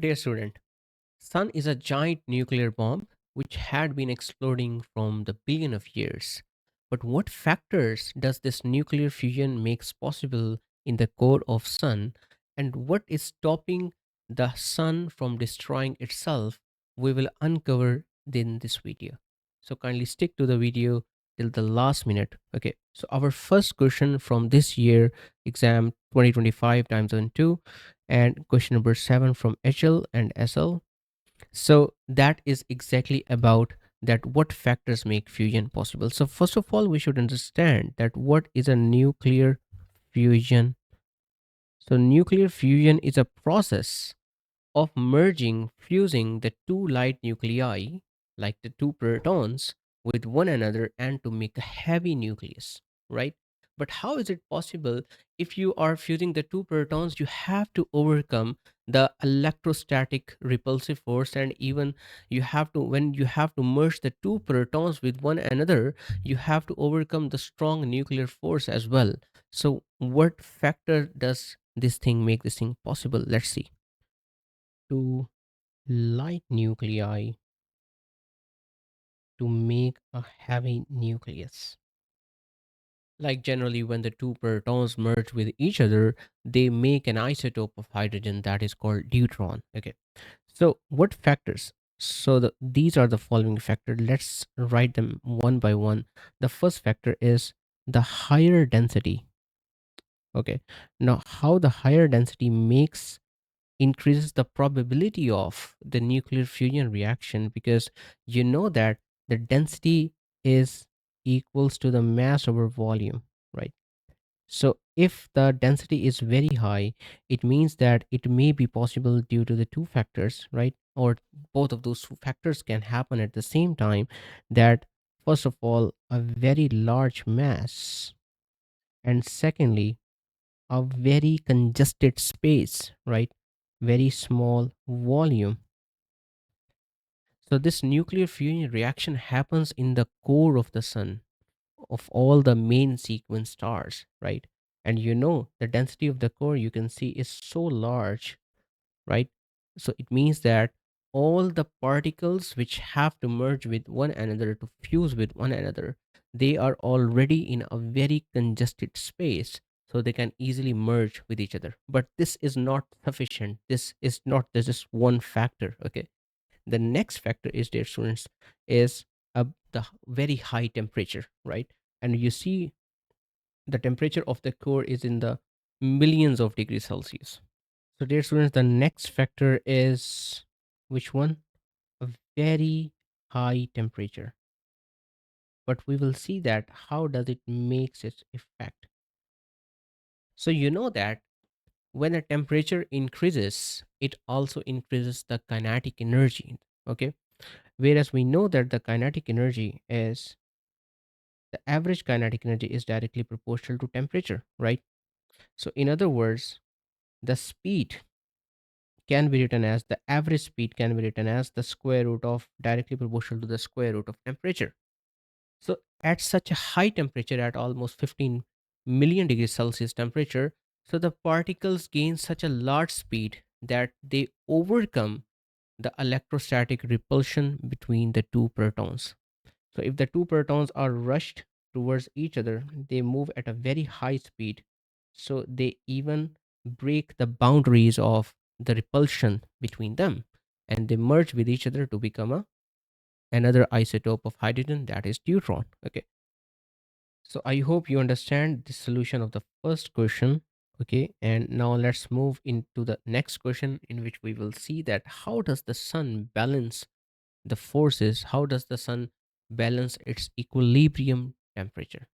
Dear student, Sun is a giant nuclear bomb which had been exploding from the billion of years. But what factors does this nuclear fusion makes possible in the core of Sun, and what is stopping the Sun from destroying itself? We will uncover in this video. So kindly stick to the video till the last minute. Okay. So our first question from this year exam 2025 times on 2 and question number 7 from HL and SL. So that is exactly about that what factors make fusion possible. So first of all, we should understand that what is a nuclear fusion. So nuclear fusion is a process of merging, fusing the two light nuclei, like the two protons, with one another and to make a heavy nucleus, right? But how is it possible? If you are fusing the two protons, you have to overcome the electrostatic repulsive force, and even you have to, when you have to merge the two protons with one another, you have to overcome the strong nuclear force as well. So, what factor does this thing make this thing possible? Let's see. Two light nuclei to make a heavy nucleus. Like generally, when the two protons merge with each other, they make an isotope of hydrogen that is called deuteron. Okay. So, what factors? So, these are the following factors. Let's write them one by one. The first factor is the higher density. Okay. Now, how the higher density makes increases the probability of the nuclear fusion reaction, because you know that the density is equals to the mass over volume, right? So if the density is very high, it means that it may be possible due to the two factors, right? Or both of those two factors can happen at the same time, that first of all a very large mass, and secondly a very congested space, right? Very small volume. So, this nuclear fusion reaction happens in the core of the sun, of all the main sequence stars, right? And you know, the density of the core you can see is so large, right? So, it means that all the particles which have to merge with one another to fuse with one another, they are already in a very congested space, so they can easily merge with each other. But this is not sufficient. This is not just one factor. Okay. The next factor is, dear students, is very high temperature, right? And you see the temperature of the core is in the millions of degrees Celsius. So, dear students, the next factor is which one? A very high temperature. But we will see that how does it makes its effect. So you know that when the temperature increases, it also increases the kinetic energy. Okay. Whereas we know that the kinetic energy is the average kinetic energy is directly proportional to temperature, right? So in other words, the speed can be written as the average speed can be written as the square root of directly proportional to the square root of temperature. So at such a high temperature, at almost 15 million degrees Celsius temperature, so the particles gain such a large speed that they overcome the electrostatic repulsion between the two protons. So if the two protons are rushed towards each other, they move at a very high speed. So they even break the boundaries of the repulsion between them, and they merge with each other to become another isotope of hydrogen, that is deuteron. Okay. So I hope you understand the solution of the first question. Okay. And now let's move into the next question, in which we will see that how does the sun balance the forces? How does the sun balance its equilibrium temperature?